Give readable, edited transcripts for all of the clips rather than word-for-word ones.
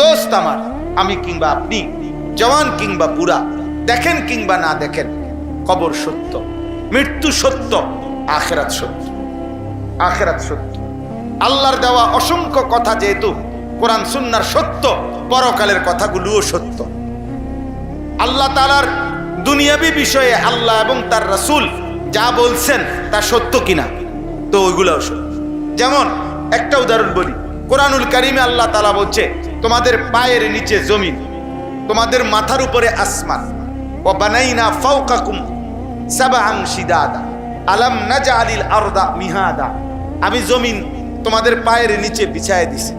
দোস্ত আমার, আমি কিংবা আপনি, জওয়ান কিংবা বুড়া, দেখেন কিংবা না দেখেন, কবর সত্য, মৃত্যু সত্য, আখিরাত সত্য। আখিরাত সত্য। আল্লাহর দেওয়া অসংখ্য কথা যেহেতু কোরআন সুন্নাহর সত্য, পরকালের কথাগুলোও সত্য। আল্লাহ তাআলার দুনিয়াবি বিষয়ে আল্লাহ এবং তার রাসূল যা বলছেন তা সত্য কিনা, তো ওইগুলোও সত্য। যেমন একটা উদাহরণ বলি, কোরআনুল কারীমে আল্লাহ তাআলা বলছে তোমাদের পায়ের নিচে জমিন, তোমাদের মাথার উপরে আসমান। ওয়া বানাইনা ফাওকাকুম সাবআন শিদাদা আলাম নাজআলিল আরদা মিহাদা। আমি জমিন তোমাদের পায়ের নিচে বিছায় দিছি,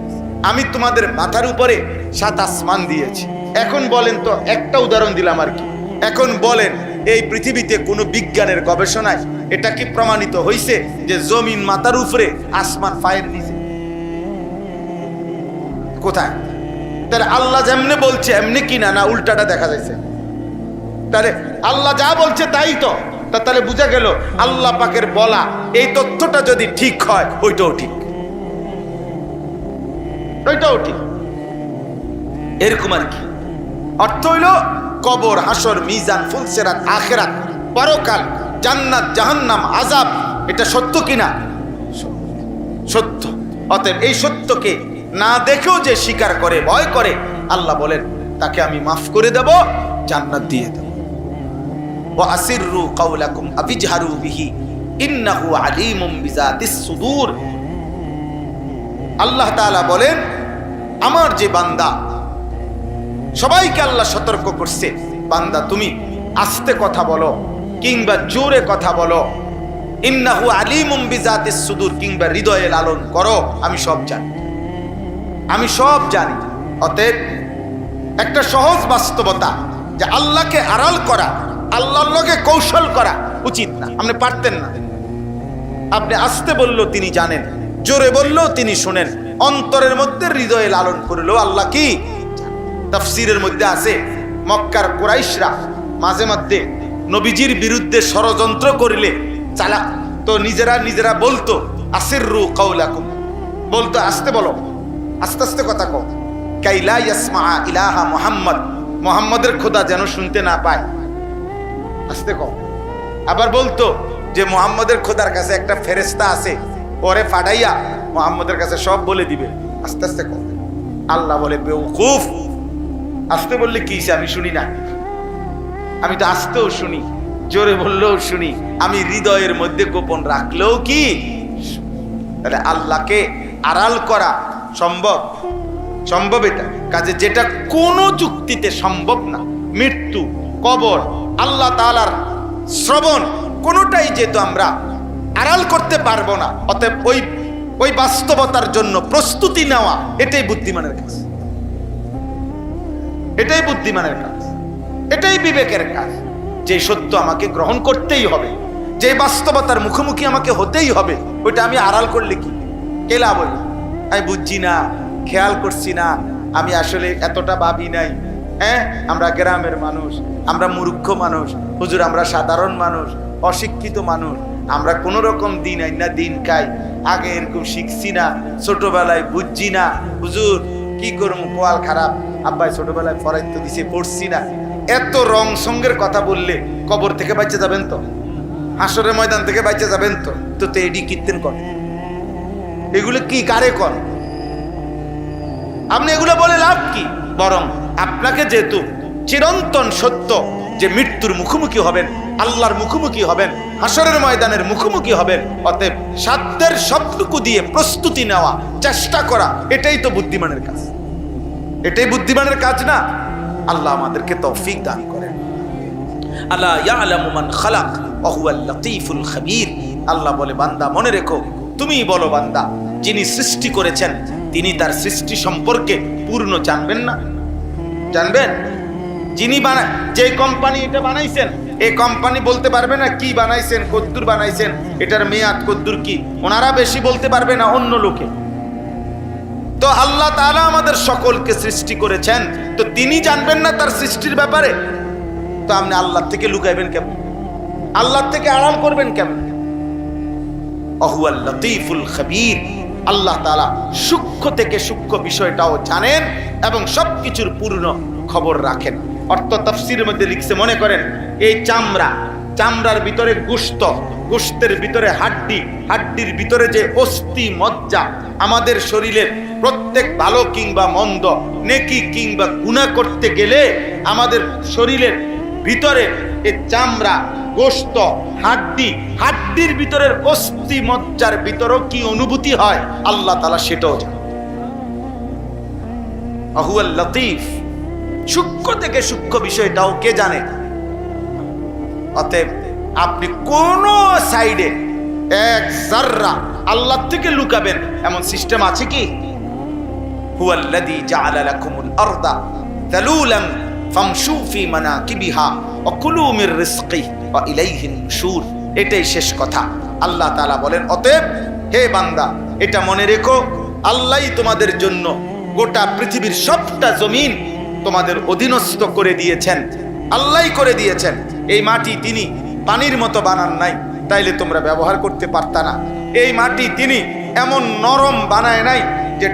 আমি তোমাদের মাথার উপরে 7 আসমান দিয়েছি। এখন বলেন তো, একটা উদাহরণ দিলাম আর কি, এখন বলেন এই পৃথিবীতে কোনো বিজ্ঞানের গবেষণায় এটা কি প্রমাণিত হয়েছে যে জমিন মাথার উপরে, আসমান পায়ের নিচে? কোথায়? তাহলে আল্লাহ যেমনে বলছে এমনি কিনা, না উল্টাটা দেখা যাচ্ছে? তাহলে আল্লাহ যা বলছে তাই তো। তাহলে বোঝা গেল আল্লাহ পাকের বলা এই তথ্যটা যদি ঠিক হয়, ওইটাও ঠিক, ওইটাও ঠিক। এরকম আর কি। অর্থ হইল কবর, হাসর, মিজান, ফুলসিরাত, আখিরাত, পরকাল, জান্নাত, জাহান্নাম, আযাব, এটা সত্য কিনা? সত্য। অতএব এই সত্যকে না দেখেও যে স্বীকার করে, ভয় করে, আল্লাহ বলেন তাকে আমি মাফ করে দেব, জান্নাত দিয়ে দেব। ওয়া আসিররু কাওলাকুম আবিজহারু বিহি ইন্নাহু আলিমুম বিযাতিস সুদূর। আল্লাহ তাআলা বলেন আমার যে বান্দা, সবাইকে আল্লাহ সতর্ক করছে, বান্দা তুমি আস্তে কথা বলো কিংবা জোরে কথা বলো, ইন্নাহু আলিমুম বিযাতিস সুদূর, কিংবা হৃদয়ে লালন করো, আমি সব জানি, আমি সব জানি। অতএব একটা সহজ বাস্তবতা যে আল্লাহকে আড়াল করা, আল্লাহর লগে কৌশল করা উচিত না। আপনি পারতেন না, আপনি আস্তে বললেও তিনি জানেন, জোরে বললেও তিনি শুনেন, অন্তরের মধ্যে হৃদয়ে লালন করলেও আল্লাহ কি। তাফসীরের মধ্যে আছে মক্কার কুরাইশরা মাঝে মধ্যে নবীজির বিরুদ্ধে ষড়যন্ত্র করিলে চালা তো নিজেরা বলতো আসিররু কাওলাকুম, বলতো আস্তে বলো, আস্তে আস্তে কথা কও, কাইলা ইয়াসমা ইলাহা মুহাম্মদ, মুহাম্মদের খোদা যেন শুনতে না পায়, আস্তে কও। আবার বলতো যে মুহাম্মদের খোদার কাছে একটা ফেরেশতা আছে, ওরে ফাটাইয়া মুহাম্মদের কাছে সব বলে দিবে, আস্তে আস্তে কও। আল্লাহ বলে বেওকুফ, আস্তে বললে কি আমি শুনি না? আমি তো আস্তেও শুনি, জোরে বললেও শুনি, আমি হৃদয়ের মধ্যে গোপন রাখলেও কি। তাহলে আল্লাহকে আড়াল করা সম্ভব? সম্ভব। এটা কাজে যেটা কোনো যুক্তিতে সম্ভব না, মৃত্যু, কবর, আল্লাহ তাআলার শ্রবণ, কোনোটাই যেহেতু আমরা আড়াল করতে পারবো না, অতএব ওই বাস্তবতার জন্য প্রস্তুতি নেওয়া, এটাই বুদ্ধিমানের কাজ, এটাই বুদ্ধিমানের কাজ, এটাই বিবেকের কাজ। যে সত্য আমাকে গ্রহণ করতেই হবে, যে বাস্তবতার মুখোমুখি আমাকে হতেই হবে, ওইটা আমি আড়াল করলে কি কেলা বলি, আমি বুঝছি না, খেয়াল করছি না, আমি আসলে এতটা ভাবি নাই। হ্যাঁ, আমরা গ্রামের মানুষ, আমরা মূর্খ মানুষ, হুজুর আমরা সাধারণ মানুষ, অশিক্ষিত মানুষ, আমরা কোন রকম দিন আইনা দিন খাই, আগে এরকম শিখছি না, ছোটবেলায় বুঝছি না, হুজুর কি করবো, পোয়াল খারাপ, আব্বাই ছোটবেলায় ফরাইতে দিছে, পড়ছি না। এত রং সঙ্গের কথা বললে কবর থেকে বাঁচে যাবেন তো, হাসরের ময়দান থেকে বাঁচে যাবেন তো? তো এডি কীর্তন করে, এগুলো কি কারে কর? আপনি এগুলো বলে লাভ কি? বরং আপনাকে যেহেতু চিরন্তন সত্য যে মৃত্যুর মুখোমুখি হবেন, আল্লাহর মুখোমুখি হবেন, হাসরের ময়দানের মুখোমুখি হবেন, অতএব সাধ্যের সবটুকু দিয়ে প্রস্তুতি নেওয়া, চেষ্টা করা, এটাই তো বুদ্ধিমানের কাজ, এটাই বুদ্ধিমানের কাজ না? আল্লাহ আমাদেরকে তৌফিক দান করেন। আলা ইয়ালামু মান খালাক ওয়া হুয়াল লাতীফুল খাবীর। আল্লাহ বলে বান্দা মনে রেখো, তুমি বলো বান্দা, যিনি সৃষ্টি করেছেন তিনি তার সৃষ্টি সম্পর্কে পূর্ণ জানবেন না? জানবেন? যিনি যে কোম্পানি এটা বানাইছেন, এই কোম্পানি বলতে পারবে না কি বানাইছেন, কদ্দুর বানাইছেন, এটার মেয়াদ কদ্দুর কি, ওনারা বেশি বলতে পারবে না অন্য লোকে। তো আল্লাহ তাআলা আমাদের সকলকে সৃষ্টি করেছেন, তো তিনি জানবেন না তার সৃষ্টির ব্যাপারে? তো আপনি আল্লাহ থেকে লুকাইবেন কেমন? আল্লাহ থেকে আড়াল করবেন কেমন? ওয়া হুয়াল লাতীফুল খাবীর। আল্লাহ তাআলা সূক্ষ্ম থেকে সূক্ষ্ম বিষয়টাও জানেন এবং সবকিছুর পূর্ণ খবর রাখেন। অর্থ তাফসীরের মধ্যে লিখছে, মনে করেন এই চামড়ার ভিতরে গোশত, গোশতের ভিতরে হাড্ডি, হাড্ডির ভিতরে যে অস্থি মজ্জা, আমাদের শরীরের প্রত্যেক ভালো কিংবা মন্দ, নেকি কিংবা গুনাহ করতে গেলে আমাদের শরীরের ভিতরে এই চামড়া, গোশত, হাড্ডির ভিতরের অস্থি মজ্জার ভিতরেও কি অনুভূতি হয় আল্লাহ তাআলা সেটাও জানেন। আহুয়াল লতীফ, সূক্ষ্ম থেকে সূক্ষ্ম বিষয়টাও কে জানে। অতএব আপনি কোন সাইডে এক যাররা আল্লাহ থেকে লুকাবেন এমন সিস্টেম আছে কি? হুয়াল্লাযী জাআলা লাকুমুল আরদা যালুলান ফামশু ফি মানাকিবিহা ওয়া কুলু মির রিজকিহি ওয়া ইলাইহিন নুশুর। এটাই শেষ কথা। আল্লাহ তাআলা বলেন, অতএব হে বান্দা, এটা মনে রেখো, আল্লাহই তোমাদের জন্য গোটা পৃথিবীর সবটা জমিন তোমাদের অধীনস্থ করে দিয়েছেন। আল্লাহই করে দিয়েছেন। এই মাটি তিনি পানির মতো বানান নাই, তাইলে তোমরা ব্যবহার করতে পারতা না। এই মাটি তিনি এমন নরম বানায় নাই যে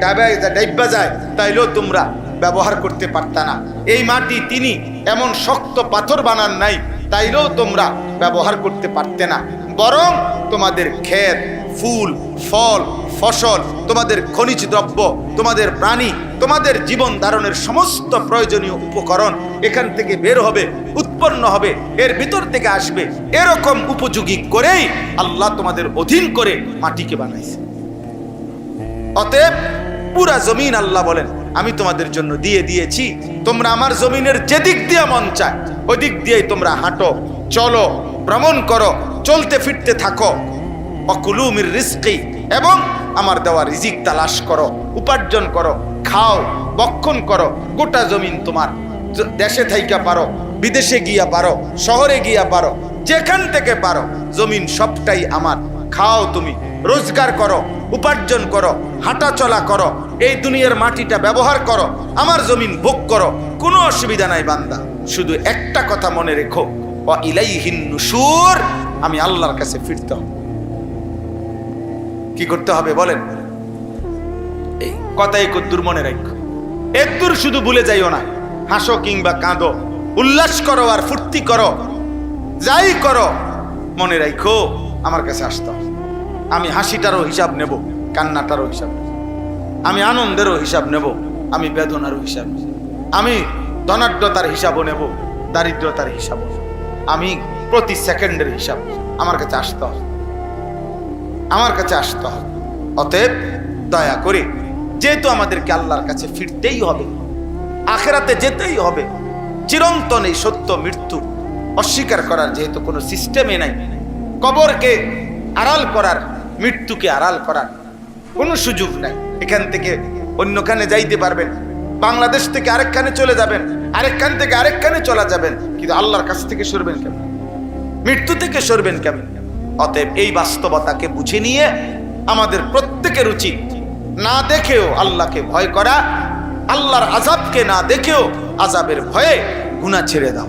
ডাইবা যায়, তাইলেও তোমরা ব্যবহার করতে পারতা না। এই মাটি তিনি এমন শক্ত পাথর বানান নাই, তাইলেও তোমরা ব্যবহার করতে পারতে না। বরং তোমাদের ক্ষেত, ফুল, ফল, ফসল, তোমাদের খনিজ দ্রব্য, তোমাদের প্রাণী, তোমাদের জীবন ধারণের সমস্ত প্রয়োজনীয় উপকরণ এখান থেকে বের হবে, উৎপন্ন হবে, এর ভিতর থেকে আসবে। এরকম উপযোগী করেই আল্লাহ তোমাদের অধীন করে মাটিকে বানাইছে। অতএব পুরা জমিন আল্লাহ বলেন, আমি তোমাদের জন্য দিয়ে দিয়েছি, তোমরা আমার জমিনের যেদিক দিয়ে মন চায় ওই দিক দিয়েই তোমরা হাঁটো, চলো, ভ্রমণ করো, চলতে ফিরতে থাকো। ওয়াকুলু মির রিজকি, এবং আমার দেওয়া রিজিক তালাশ করো, উপার্জন করো, খাও, বক্ষণ করো। গোটা জমিন তোমার, দেশে থাইকা পারো, বিদেশে গিয়া পারো, শহরে গিয়া পারো, যেখান থেকে পারো, জমিন সবটাই আমার। খাও, তুমি রোজগার করো, উপার্জন করো, হাঁটা চলা করো, এই দুনিয়ার মাটিটা ব্যবহার করো, আমার জমিন ভোগ করো, কোনো অসুবিধা নাই বান্দা। শুধু একটা কথা মনে রেখো, ওয়া ইলাইহিন নুশুর, আমি আল্লাহর কাছে ফিরতে হবে। কি করতে হবে বলেন? এই কথাই কদ্দুর মনে রাখো, একদূর শুধু ভুলে যাইও না। হাসো কিংবা কাঁদো, উল্লাস করো আর ফুর্তি করো, যাই করো, মনে রাখো আমার কাছে আসতে হবে। আমি হাসিটারও হিসাব নেব, কান্নাটারও হিসাব নেব, আমি আনন্দেরও হিসাব নেব, আমি বেদনারও হিসাব নেব, আমি ধনাঢ্যতার হিসাবও নেব, দারিদ্রতার হিসাবও, আমি প্রতি সেকেন্ডের হিসাব আমার কাছে আসতে হবে, আমার কাছে আসতে হবে। অতএব দয়া করে, যেহেতু আমাদেরকে আল্লাহর কাছে ফিরতেই হবে, আখেরাতে যেতেই হবে, চিরন্তন এই সত্য মৃত্যু অস্বীকার করার যেহেতু কোনো সিস্টেমে নাই, কবরকে আড়াল করার, মৃত্যুকে আড়াল করার কোনো সুযোগ নাই। এখান থেকে অন্যখানে যাইতে পারবেন, বাংলাদেশ থেকে আরেকখানে চলে যাবেন, আরেকখান থেকে আরেকখানে চলে যাবেন, কিন্তু আল্লাহর কাছ থেকে সরবেন কেমন? মৃত্যু থেকে সরবেন কেমন? অতএব এই বাস্তবতাকে বুঝে নিয়ে আমাদের প্রত্যেকের উচিত না দেখেও আল্লাহকে ভয় করা, আল্লাহর আযাবকে না দেখেও আযাবের ভয়ে গুনাহ ছেড়ে দাও।